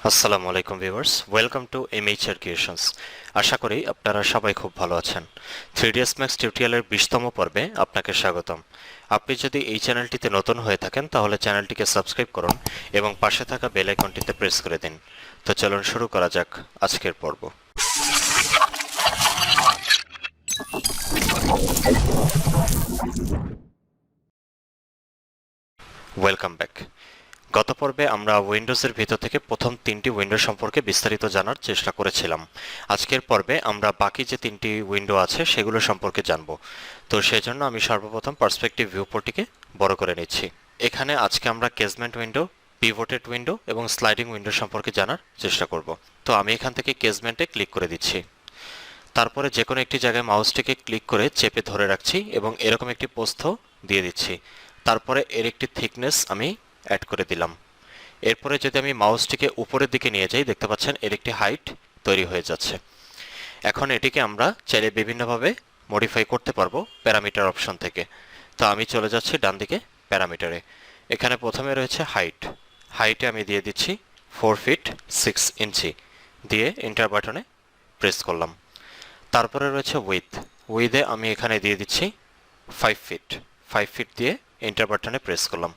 আসসালামু আলাইকুম viewers, welcome to এমএইচআর creations. আশা করি আপনারা সবাই খুব ভালো আছেন। 3ds ম্যাক্স টিউটোরিয়ালের 20তম পর্বে আপনাকে স্বাগতম। আপনি যদি এই চ্যানেলটিতে নতুন হয়ে থাকেন তাহলে চ্যানেলটিকে সাবস্ক্রাইব করুন এবং পাশে থাকা বেল আইকনটিতে প্রেস করে দিন। তো চলুন শুরু করা যাক আজকের পর্ব। Welcome back. গত পর্বে আমরা উইন্ডোজের ভিতর থেকে প্রথম 3টি উইন্ডো সম্পর্কে বিস্তারিত জানার চেষ্টা করেছিলাম। আজকের পর্বে আমরা বাকি যে 3টি উইন্ডো আছে সেগুলো সম্পর্কে জানব। তো সেই জন্য আমি সর্বপ্রথম পার্সপেক্টিভ ভিউপোর্টটিকে বড় করে নিচ্ছি। এখানে আজকে আমরা কেজমেন্ট উইন্ডো, পিভটেড উইন্ডো এবং স্লাইডিং উইন্ডো সম্পর্কে জানার চেষ্টা করব। তো আমি এখান থেকে কেজমেন্টে ক্লিক করে দিচ্ছি। তারপরে যে কোনো একটি জায়গায় মাউসটিকে ক্লিক করে চেপে ধরে রাখছি এবং এরকম একটি প্রস্থ দিয়ে দিচ্ছি। তারপরে এর একটি থিকনেস আমি অ্যাড করে দিলাম। এরপরে যদি আমি মাউসটিকে উপরের দিকে নিয়ে যাই, দেখতে পাচ্ছেন এর একটি হাইট তৈরি হয়ে যাচ্ছে। এখন এটিকে আমরা চাইলে বিভিন্নভাবে মডিফাই করতে পারবো প্যারামিটার অপশন থেকে। তো আমি চলে যাচ্ছি ডান দিকে প্যারামিটারে। এখানে প্রথমে রয়েছে হাইটে আমি দিয়ে দিচ্ছি 4 ফিট 6 ইঞ্চি, দিয়ে এন্টার বাটনে প্রেস করলাম। তারপরে রয়েছে উইথে আমি এখানে দিয়ে দিচ্ছি 5 ফিট দিয়ে এন্টার বাটনে প্রেস করলাম।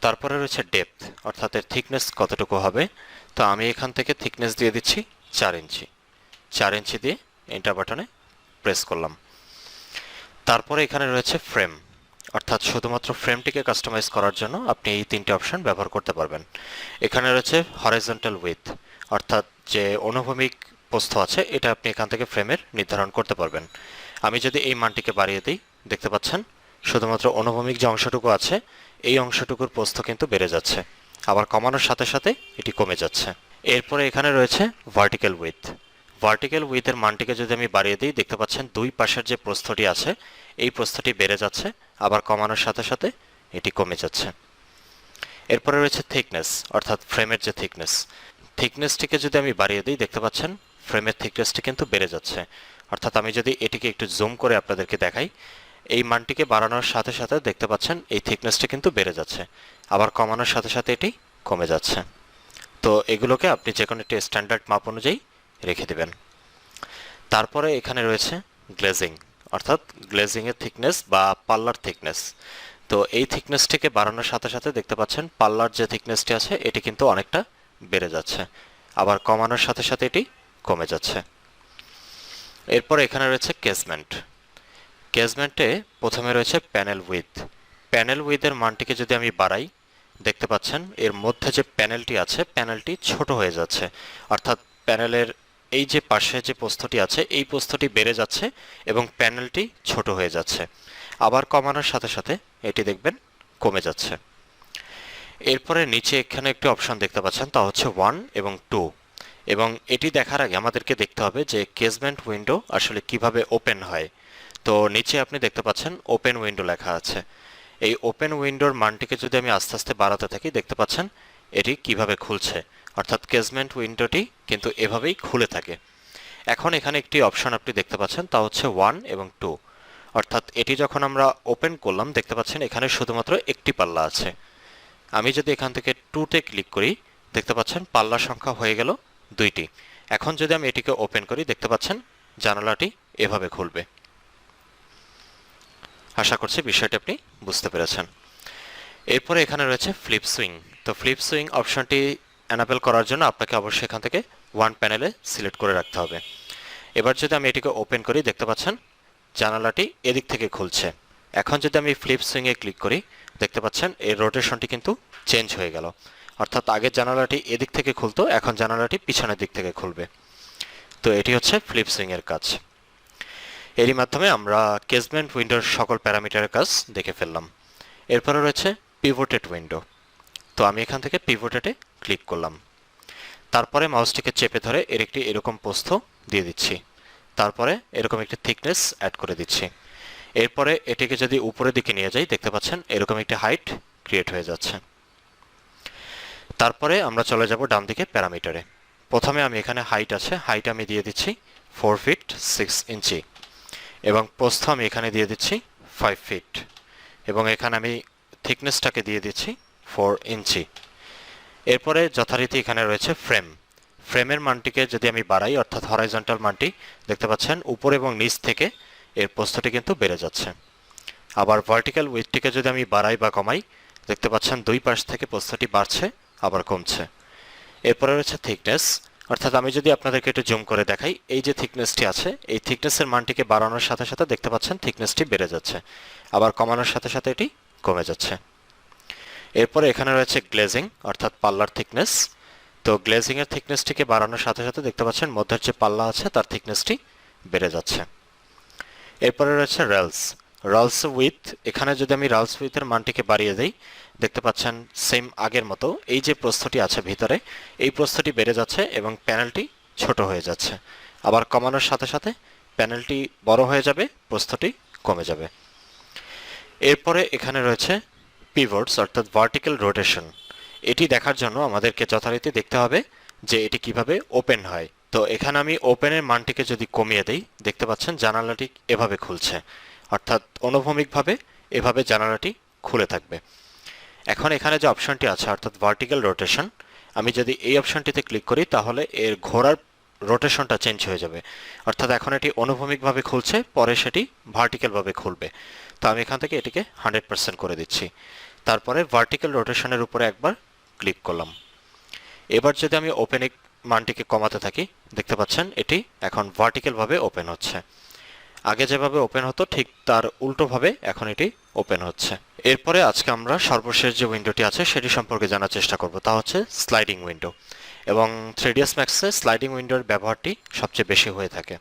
তারপরে রয়েছে ডেপথ, অর্থাৎ এর থিকনেস কতটুকু হবে। তো আমি এখান থেকে থিকনেস দিয়ে দিচ্ছি 4 ইঞ্চি দিয়ে এন্টার বাটনে প্রেস করলাম। তারপরে এখানে রয়েছে ফ্রেম, অর্থাৎ শুধুমাত্র ফ্রেমটিকে কাস্টমাইজ করার জন্য আপনি এই 3টে অপশন ব্যবহার করতে পারবেন। এখানে রয়েছে হরাইজন্টাল উইথ, অর্থাৎ যে অনুভূমিক প্রস্থ আছে এটা আপনি এখান থেকে ফ্রেমের নির্ধারণ করতে পারবেন। আমি যদি এই মানটিকে বাড়িয়ে দিই, দেখতে পাচ্ছেন শুধুমাত্র অনুভূমিক যে অংশটুকু আছে এই অংশটুকুর প্রস্থ কিন্তু বেড়ে যাচ্ছে, আবার কমানোর সাথে সাথে এটি কমে যাচ্ছে। এরপরে এখানে রয়েছে ভার্টিক্যাল উইথের মানটিকে যদি আমি বাড়িয়ে দিই, দেখতে পাচ্ছেন দুই পাশের যে প্রস্থটি আছে এই প্রস্থটি বেড়ে যাচ্ছে, আবার কমানোর সাথে সাথে এটি কমে যাচ্ছে। এরপরে রয়েছে থিকনেস, অর্থাৎ ফ্রেমের যে থিকনেসটিকে যদি আমি বাড়িয়ে দিই, দেখতে পাচ্ছেন ফ্রেমের থিকনেসটি কিন্তু বেড়ে যাচ্ছে। অর্থাৎ আমি যদি এটিকে একটু জুম করে আপনাদেরকে দেখাই, এই মানটিকে বাড়ানোর সাথে সাথে দেখতে পাচ্ছেন এই থিকনেসটি কিন্তু বেড়ে যাচ্ছে, আবার কমানোর সাথে সাথে এটি কমে যাচ্ছে। তো এগুলোকে আপনি যে কোনো একটি স্ট্যান্ডার্ড মাপ অনুযায়ী রেখে দেবেন। তারপরে এখানে রয়েছে গ্লেজিং, অর্থাৎ গ্লেজিংয়ের থিকনেস বা পাল্লার থিকনেস। তো এই থিকনেসটিকে বাড়ানোর সাথে সাথে দেখতে পাচ্ছেন পাল্লার যে থিকনেসটি আছে এটি কিন্তু অনেকটা বেড়ে যাচ্ছে, আবার কমানোর সাথে সাথে এটি কমে যাচ্ছে। এরপর এখানে রয়েছে কেজমেন্টে প্রথমে রয়েছে প্যানেল উইথের মানটিকে যদি আমি বাড়াই, দেখতে পাচ্ছেন এর মধ্যে যে প্যানেলটি আছে প্যানেলটি ছোট হয়ে যাচ্ছে, অর্থাৎ প্যানেলের এই যে পাশে যে প্রস্থটি আছে এই প্রস্থটি বেড়ে যাচ্ছে এবং প্যানেলটি ছোট হয়ে যাচ্ছে, আবার কমানোর সাথে সাথে এটি দেখবেন কমে যাচ্ছে। এরপরে নিচে এখানে একটি অপশন দেখতে পাচ্ছেন, তা হচ্ছে 1 এবং 2। এবং এটি দেখার আগে আমাদেরকে দেখতে হবে যে কেজমেন্ট উইন্ডো আসলে কিভাবে ওপেন হয়। তো নিচে আপনি দেখতে পাচ্ছেন ওপেন উইন্ডো লেখা আছে। এই ওপেন উইন্ডোর মানটিকে যদি আমি আস্তে আস্তে বাড়াতে থাকি, দেখতে পাচ্ছেন এটি কিভাবে খুলছে, অর্থাৎ কেজমেন্ট উইন্ডোটি কিন্তু এভাবেই খুলে থাকে। এখন এখানে একটি অপশন আপনি দেখতে পাচ্ছেন, তা হচ্ছে 1 এবং 2, অর্থাৎ এটি যখন আমরা ওপেন করলাম দেখতে পাচ্ছেন এখানে শুধুমাত্র একটি পাল্লা আছে। আমি যদি এখান থেকে 2তে ক্লিক করি, দেখতে পাচ্ছেন পাল্লার সংখ্যা হয়ে গেল 2টি। এখন যদি আমি এটিকে ওপেন করি, দেখতে পাচ্ছেন জানালাটি এভাবে খুলবে। আশা করছি বিষয়টি আপনি বুঝতে পেরেছেন। এরপরে এখানে রয়েছে ফ্লিপ সুইং। তো ফ্লিপ সুইং অপশনটি এনাবেল করার জন্য আপনাকে অবশ্যই এখান থেকে 1 প্যানেলে সিলেক্ট করে রাখতে হবে। এবার যদি আমি এটিকে ওপেন করি, দেখতে পাচ্ছেন জানালাটি এদিক থেকে খুলছে। এখন যদি আমি ফ্লিপ সুইংয়ে ক্লিক করি, দেখতে পাচ্ছেন এর রোটেশনটি কিন্তু চেঞ্জ হয়ে গেল, অর্থাৎ আগের জানালাটি এদিক থেকে খুলতো, এখন জানালাটি পিছনের দিক থেকে খুলবে। তো এটি হচ্ছে ফ্লিপ সুইংয়ের কাজ। এরই মাধ্যমে আমরা কেজমেন্ট উইন্ডোর সকল প্যারামিটারের কাজ দেখে ফেললাম। এরপরে রয়েছে পিভটেড উইন্ডো। তো আমি এখান থেকে পিভটেডে ক্লিক করলাম। তারপরে মাউসটিকে চেপে ধরে এর একটি এরকম প্রস্থ দিয়ে দিচ্ছি, তারপরে এরকম একটি থিকনেস অ্যাড করে দিচ্ছি। এরপরে এটিকে যদি উপরের দিকে নিয়ে যাই, দেখতে পাচ্ছেন এরকম একটি হাইট ক্রিয়েট হয়ে যাচ্ছে। তারপরে আমরা চলে যাব ডান দিকে প্যারামিটারে। প্রথমে আমি এখানে হাইট আমি দিয়ে দিচ্ছি 4 ফিট 6 ইঞ্চি এবং প্রস্থ আমি এখানে দিয়ে দিচ্ছি 5 ফিট এবং এখানে আমি থিকনেসটাকে দিয়ে দিচ্ছি 4 ইঞ্চি। এরপরে যথারীতি এখানে রয়েছে ফ্রেম। ফ্রেমের মানটিকে যদি আমি বাড়াই, অর্থাৎ হরাইজন্টাল মানটি, দেখতে পাচ্ছেন উপর এবং নিচ থেকে এর প্রস্থটি কিন্তু বেড়ে যাচ্ছে। আবার ভার্টিক্যাল উইডথটিকে যদি আমি বাড়াই বা কমাই, দেখতে পাচ্ছেন দুই পাশ থেকে প্রস্থটি বাড়ছে আবার কমছে। এরপরে রয়েছে থিকনেস, অর্থাৎ আমি যদি আপনাদেরকে একটু জুম করে দেখাই, এই যে থিকনেসটি আছে, এই থিকনেসের মানটিকে বাড়ানোর সাথে সাথে দেখতে পাচ্ছেন থিকনেসটি বেড়ে যাচ্ছে, আবার কমানোর সাথে সাথে এটি কমে যাচ্ছে। এরপরে এখানে রয়েছে গ্লেজিং, অর্থাৎ পাল্লার থিকনেস। তো গ্লেজিং এর থিকনেসটিকে বাড়ানোর সাথে সাথে দেখতে পাচ্ছেন মধ্যের যে পাল্লা আছে তার থিকনেসটি বেড়ে যাচ্ছে। এরপরে রয়েছে রেলস। রালস উইথ, এখানে যদি আমি রালস উইথের মানটিকে বাড়িয়ে দেই, দেখতে পাচ্ছেন সেম আগের মতো এই যে প্রস্থটি আছে ভিতরে, এই প্রস্থটি বেড়ে যাচ্ছে এবং প্যানেলটি ছোট হয়ে যাচ্ছে। আবার কমানোর সাথে সাথে প্যানেলটি বড় হয়ে যাবে, প্রস্থটি কমে যাবে। এরপরে এখানে রয়েছে পিভটস, অর্থাৎ ভার্টিক্যাল রোটেশন। এটি দেখার জন্য আমাদেরকে যথারীতি দেখতে হবে যে এটি কিভাবে ওপেন হয়। তো এখানে আমি ওপেনের মানটিকে যদি কমিয়ে দেই, দেখতে পাচ্ছেন জানালাটি এভাবে খুলছে, অর্থাৎ অনুভূমিকভাবে এভাবে জানালাটি খুলে থাকবে। এখন এখানে যে অপশনটি আছে অর্থাৎ ভার্টিক্যাল রোটেশন, আমি যদি এই অপশনটিতে ক্লিক করি তাহলে এর ঘোরার রোটেশনটা চেঞ্জ হয়ে যাবে, অর্থাৎ এখন এটি অনুভূমিকভাবে খুলছে, পরে সেটি ভার্টিক্যালভাবে খুলবে। তো আমি এখান থেকে এটিকে 100% করে দিচ্ছি। তারপরে ভার্টিক্যাল রোটেশনের উপরে একবার ক্লিক করলাম। এবার যদি আমি ওপেনিং মানটিকে কমাতে থাকি, দেখতে পাচ্ছেন এটি এখন ভার্টিক্যালভাবে ওপেন হচ্ছে। আগে যেভাবে ওপেন হতো ঠিক তার উল্টোভাবে এখন এটি ওপেন হচ্ছে। এরপরে আজকে আমরা সর্বশেষ যে উইন্ডোটি আছে সেটি সম্পর্কে জানার চেষ্টা করব, তা হচ্ছে স্লাইডিং উইন্ডো। এবং 3ds Maxে স্লাইডিং উইন্ডোর ব্যবহারটি সবচেয়ে বেশি হয়ে থাকে।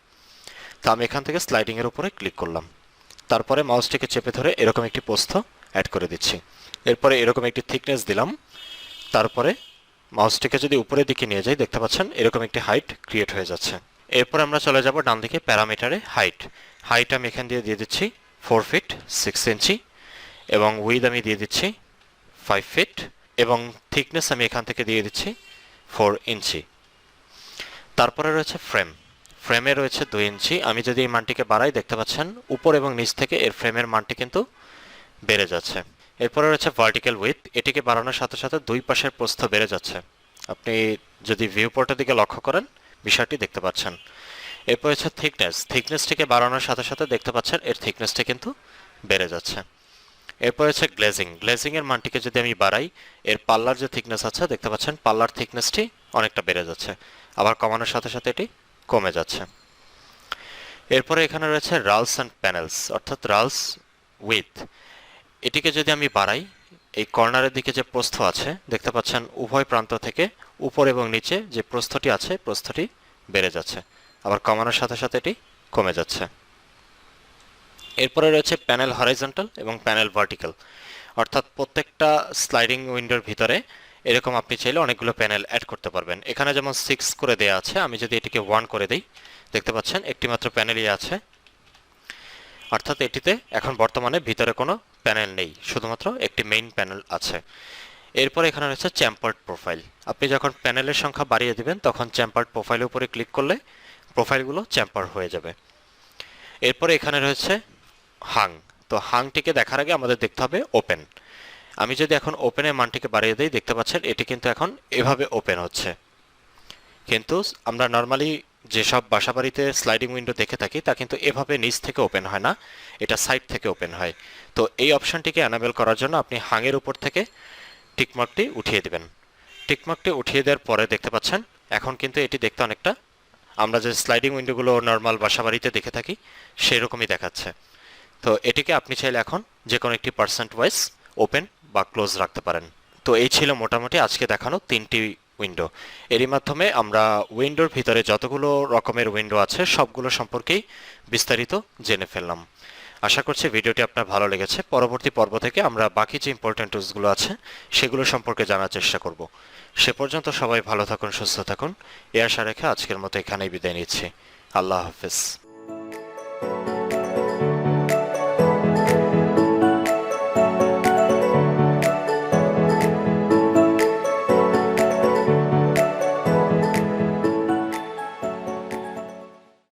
তো আমি এখান থেকে স্লাইডিং এর উপরে ক্লিক করলাম। তারপরে মাউসটিকে চেপে ধরে এরকম একটি প্রস্থ অ্যাড করে দিচ্ছি। এরপরে এরকম একটি থিকনেস দিলাম। তারপরে মাউসটিকে যদি উপরের দিকে নিয়ে যাই, দেখতে পাচ্ছেন এরকম একটি হাইট ক্রিয়েট হয়ে যাচ্ছে। এরপর আমরা চলে যাব ডান দিকে প্যারামিটারে হাইট আমি এখান দিয়ে দিচ্ছি 4 ফিট 6 ইঞ্চি, এবং উইথ আমি দিয়ে দিচ্ছি 5 ফিট, এবং থিকনেস আমি এখান থেকে দিয়ে দিচ্ছি 4 ইঞ্চি। তারপরে রয়েছে ফ্রেমে রয়েছে 2 ইঞ্চি। আমি যদি এই মানটিকে বাড়াই, দেখতে পাচ্ছেন উপর এবং নিচ থেকে এর ফ্রেমের মানটি কিন্তু বেড়ে যাচ্ছে। এরপরে রয়েছে ভার্টিক্যাল উইথ, এটিকে বাড়ানোর সাথে সাথে দুই পাশের প্রস্থ বেড়ে যাচ্ছে। আপনি যদি ভিউ পোর্টের দিকে লক্ষ্য করেন বিষয়টি দেখতে পাচ্ছেন। এরপর হচ্ছে থিকনেসটিকে বাড়ানোর সাথে সাথে দেখতে পাচ্ছেন এর থিকনেসটি কিন্তু বেড়ে যাচ্ছে। এরপর হচ্ছে গ্লেজিং এর মানটিকে যদি আমি বাড়াই, এর পাল্লার যে থিকনেস আছে দেখতে পাচ্ছেন পাল্লার থিকনেসটি অনেকটা বেড়ে যাচ্ছে, আবার কমানোর সাথে সাথে এটি কমে যাচ্ছে। এরপরে এখানে রয়েছে রালস অ্যান্ড প্যানেলস, অর্থাৎ রালস উইথ। এটিকে যদি আমি বাড়াই, এই কর্নারের দিকে যে প্রস্থ আছে দেখতে পাচ্ছেন উভয় প্রান্ত থেকে উপর এবং নিচে যে প্রস্থটি আছে প্রস্থটি বেড়ে যাচ্ছে, আবার কমানোর সাথে সাথে এটি কমে যাচ্ছে। এরপরে রয়েছে প্যানেল হরাইজন্টাল এবং প্যানেল ভার্টিক্যাল, অর্থাৎ প্রত্যেকটা স্লাইডিং উইন্ডোর ভিতরে এরকম আপনি চাইলে অনেকগুলো প্যানেল অ্যাড করতে পারবেন। এখানে যেমন 6 করে দেয়া আছে, আমি যদি এটিকে 1 করে দিই, দেখতে পাচ্ছেন একটি মাত্র প্যানেলই আছে, অর্থাৎ এটিতে এখন বর্তমানে ভিতরে কোনো প্যানেল নেই, শুধুমাত্র একটি মেইন প্যানেল আছে। এরপর এখানে রয়েছে চ্যাম্পার্ড প্রোফাইল। আপনি যখন প্যানেলের সংখ্যা বাড়িয়ে দিবেন তখন চ্যাম্পার্ড প্রোফাইলের উপরে ক্লিক করলে প্রোফাইলগুলো চ্যাম্পার হয়ে যাবে। এরপরে এখানে রয়েছে হাং। তো হাংটিকে দেখার আগে আমাদের দেখতে হবে ওপেন। আমি যদি এখন ওপেনের মানটিকে বাড়িয়ে দিই, দেখতে পাচ্ছেন এটি কিন্তু এখন এভাবে ওপেন হচ্ছে। কিন্তু আমরা নর্মালি যেসব বাসাবাড়িতে স্লাইডিং উইন্ডো দেখে থাকি তা কিন্তু এভাবে নিচ থেকে ওপেন হয় না, এটা সাইড থেকে ওপেন হয়। তো এই অপশনটিকে অ্যানাবেল করার জন্য আপনি হাঙের উপর থেকে টিকমার্কটি উঠিয়ে দিবেন। টিকমার্কটি উঠিয়ে দেওয়ার পরে দেখতে পাচ্ছেন এখন কিন্তু এটি দেখতে অনেকটা আমরা যে স্লাইডিং উইন্ডোগুলো নর্মাল বাসাবাড়িতে দেখে থাকি সেরকমই দেখাচ্ছে। তো এটিকে আপনি চাইলে এখন যে কোনো একটি পার্সেন্ট ওয়াইজ ওপেন বা ক্লোজ রাখতে পারেন। তো এই ছিল মোটামুটি আজকে দেখানো 3টি উইন্ডো। এরই মাধ্যমে আমরা উইন্ডোর ভিতরে যতগুলো রকমের উইন্ডো আছে সবগুলো সম্পর্কেই বিস্তারিত জেনে ফেললাম। আশা করছি ভিডিওটি আপনার ভালো লেগেছে। পরবর্তী পর্ব থেকে আমরা বাকি যে ইম্পর্টেন্ট টুলসগুলো আছে সেগুলো সম্পর্কে জানার চেষ্টা করব। সে পর্যন্ত সবাই ভালো থাকুন, সুস্থ থাকুন, এই আশা রেখে আজকের মতো এখানেই বিদায় নিচ্ছি। আল্লাহ হাফেজ।